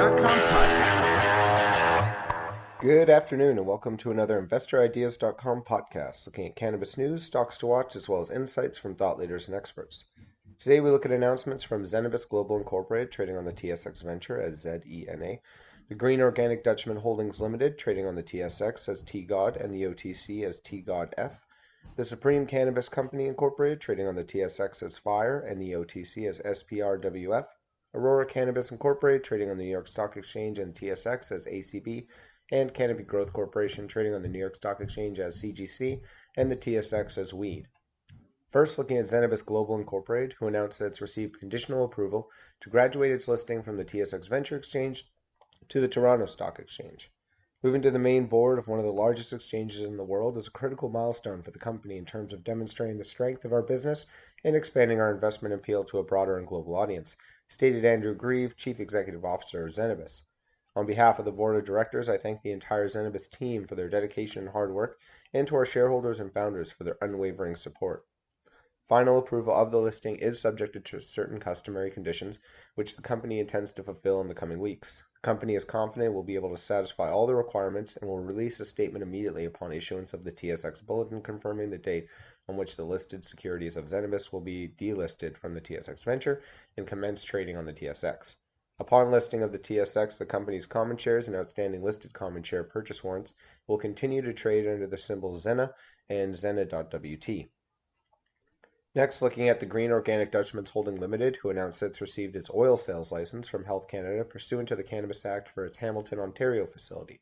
InvestorIdeas.com podcast. Good afternoon and welcome to another InvestorIdeas.com podcast, looking at cannabis news, stocks to watch, as well as insights from thought leaders and experts. Today we look at announcements from Zenabis Global Incorporated, trading on the TSX Venture as ZENA, the Green Organic Dutchman Holdings Limited, trading on the TSX as TGOD and the OTC as TGODF, the Supreme Cannabis Company Incorporated, trading on the TSX as FIRE and the OTC as SPRWF, Aurora Cannabis Incorporated, trading on the New York Stock Exchange and TSX as ACB, and Canopy Growth Corporation, trading on the New York Stock Exchange as CGC and the TSX as WEED. First, looking at Zenabis Global Incorporated, who announced that it's received conditional approval to graduate its listing from the TSX Venture Exchange to the Toronto Stock Exchange. Moving to the main board of one of the largest exchanges in the world is a critical milestone for the company in terms of demonstrating the strength of our business and expanding our investment appeal to a broader and global audience, stated Andrew Grieve, Chief Executive Officer of Zenabis. On behalf of the board of directors, I thank the entire Zenabis team for their dedication and hard work, and to our shareholders and founders for their unwavering support. Final approval of the listing is subject to certain customary conditions, which the company intends to fulfill in the coming weeks. The company is confident it will be able to satisfy all the requirements and will release a statement immediately upon issuance of the TSX bulletin confirming the date on which the listed securities of Zenabis will be delisted from the TSX Venture and commence trading on the TSX. Upon listing of the TSX, the company's common shares and outstanding listed common share purchase warrants will continue to trade under the symbols ZENA and ZENA.WT. Next, looking at the Green Organic Dutchman Holdings Limited, who announced that it's received its oil sales license from Health Canada pursuant to the Cannabis Act for its Hamilton, Ontario facility.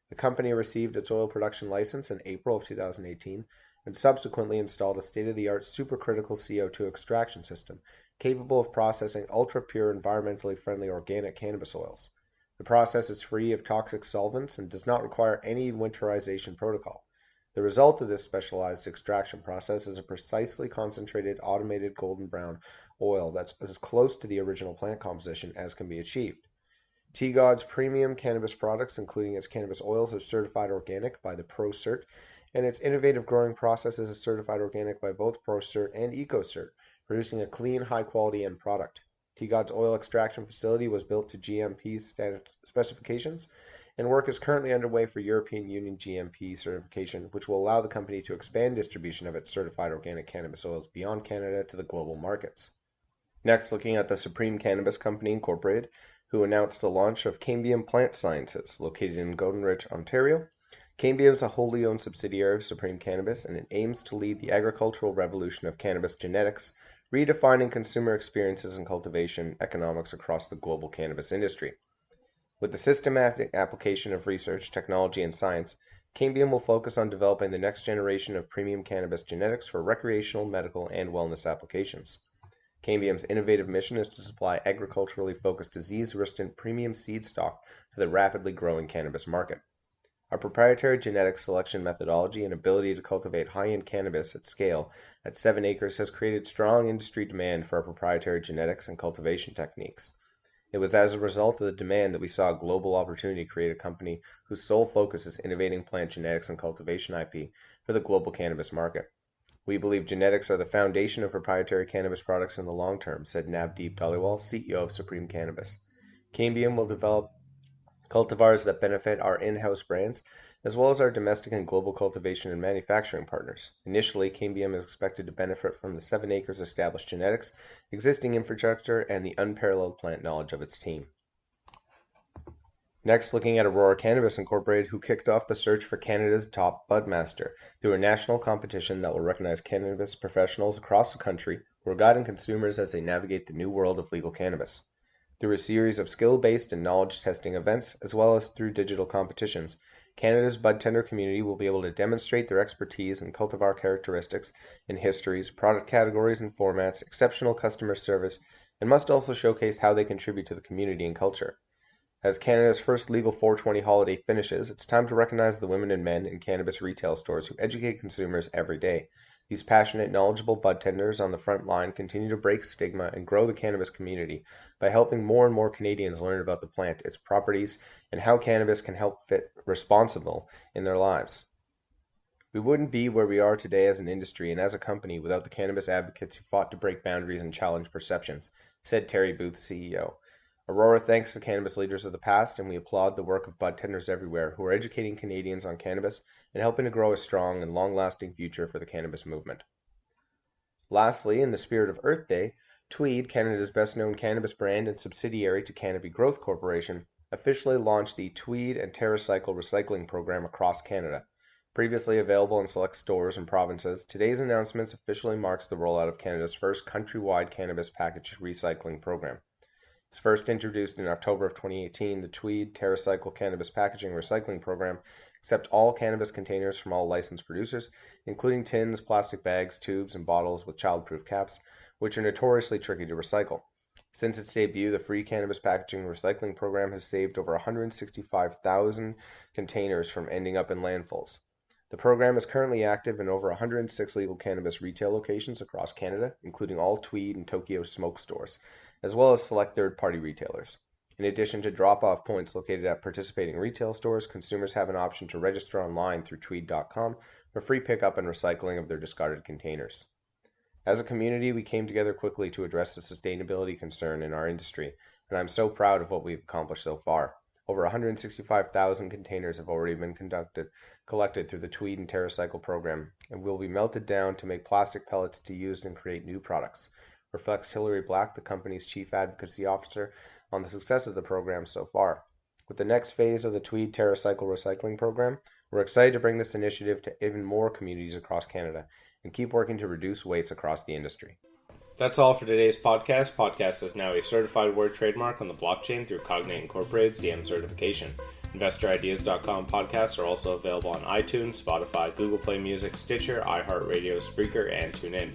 The company received its oil production license in April of 2018 and subsequently installed a state-of-the-art supercritical CO2 extraction system capable of processing ultra-pure, environmentally friendly organic cannabis oils. The process is free of toxic solvents and does not require any winterization protocol. The result of this specialized extraction process is a precisely concentrated, automated golden brown oil that's as close to the original plant composition as can be achieved. TGOD's premium cannabis products, including its cannabis oils, are certified organic by the ProCert, and its innovative growing processes are certified organic by both ProCert and EcoCert, producing a clean, high-quality end product. TGOD's oil extraction facility was built to GMP standard specifications, and work is currently underway for European Union GMP certification, which will allow the company to expand distribution of its certified organic cannabis oils beyond Canada to the global markets. Next, looking at the Supreme Cannabis Company Incorporated, who announced the launch of Cambium Plant Sciences, located in Golden Ridge, Ontario. Cambium is a wholly owned subsidiary of Supreme Cannabis, and it aims to lead the agricultural revolution of cannabis genetics, redefining consumer experiences and cultivation economics across the global cannabis industry. With the systematic application of research, technology, and science, Cambium will focus on developing the next generation of premium cannabis genetics for recreational, medical, and wellness applications. Cambium's innovative mission is to supply agriculturally focused disease-resistant premium seed stock to the rapidly growing cannabis market. Our proprietary genetic selection methodology and ability to cultivate high-end cannabis at scale at 7 acres has created strong industry demand for our proprietary genetics and cultivation techniques. It was as a result of the demand that we saw a global opportunity to create a company whose sole focus is innovating plant genetics and cultivation IP for the global cannabis market. We believe genetics are the foundation of proprietary cannabis products in the long term, said Navdeep Dhaliwal, CEO of Supreme Cannabis. Cambium will develop cultivars that benefit our in-house brands, as well as our domestic and global cultivation and manufacturing partners. Initially, Cambium is expected to benefit from the 7 acres established genetics, existing infrastructure, and the unparalleled plant knowledge of its team. Next, looking at Aurora Cannabis Incorporated, who kicked off the search for Canada's top Budmaster through a national competition that will recognize cannabis professionals across the country who are guiding consumers as they navigate the new world of legal cannabis. Through a series of skill-based and knowledge-testing events, as well as through digital competitions, Canada's bud tender community will be able to demonstrate their expertise in cultivar characteristics and histories, product categories and formats, exceptional customer service, and must also showcase how they contribute to the community and culture. As Canada's first legal 420 holiday finishes, it's time to recognize the women and men in cannabis retail stores who educate consumers every day. These passionate, knowledgeable bud tenders on the front line continue to break stigma and grow the cannabis community by helping more and more Canadians learn about the plant, its properties, and how cannabis can help fit responsible in their lives. We wouldn't be where we are today as an industry and as a company without the cannabis advocates who fought to break boundaries and challenge perceptions, said Terry Booth, CEO. Aurora thanks the cannabis leaders of the past, and we applaud the work of budtenders everywhere who are educating Canadians on cannabis and helping to grow a strong and long-lasting future for the cannabis movement. Lastly, in the spirit of Earth Day, Tweed, Canada's best-known cannabis brand and subsidiary to Canopy Growth Corporation, officially launched the Tweed and TerraCycle recycling program across Canada. Previously available in select stores and provinces, today's announcement officially marks the rollout of Canada's first countrywide cannabis package recycling program. It was first introduced in October of 2018, the Tweed TerraCycle Cannabis Packaging Recycling Program accepts all cannabis containers from all licensed producers, including tins, plastic bags, tubes, and bottles with child-proof caps, which are notoriously tricky to recycle. Since its debut, the free cannabis packaging recycling program has saved over 165,000 containers from ending up in landfills. The program is currently active in over 106 legal cannabis retail locations across Canada, including all Tweed and Tokyo Smoke stores, as well as select third-party retailers. In addition to drop-off points located at participating retail stores, consumers have an option to register online through tweed.com for free pickup and recycling of their discarded containers. As a community, we came together quickly to address the sustainability concern in our industry, and I'm so proud of what we've accomplished so far. Over 165,000 containers have already been collected through the Tweed and TerraCycle program, and will be melted down to make plastic pellets to use and create new products, reflects Hilary Black, the company's Chief Advocacy Officer, on the success of the program so far. With the next phase of the Tweed TerraCycle recycling program, we're excited to bring this initiative to even more communities across Canada and keep working to reduce waste across the industry. That's all for today's podcast. Podcast is now a certified word trademark on the blockchain through Cognate Incorporated CM certification. InvestorIdeas.com podcasts are also available on iTunes, Spotify, Google Play Music, Stitcher, iHeartRadio, Spreaker, and TuneIn.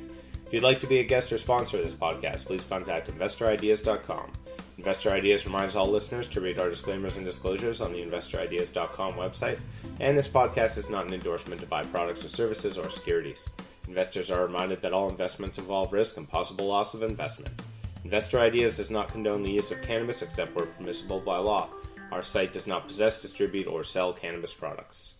If you'd like to be a guest or sponsor of this podcast, please contact InvestorIdeas.com. Investor Ideas reminds all listeners to read our disclaimers and disclosures on the InvestorIdeas.com website, and this podcast is not an endorsement to buy products or services or securities. Investors are reminded that all investments involve risk and possible loss of investment. Investor Ideas does not condone the use of cannabis except where permissible by law. Our site does not possess, distribute, or sell cannabis products.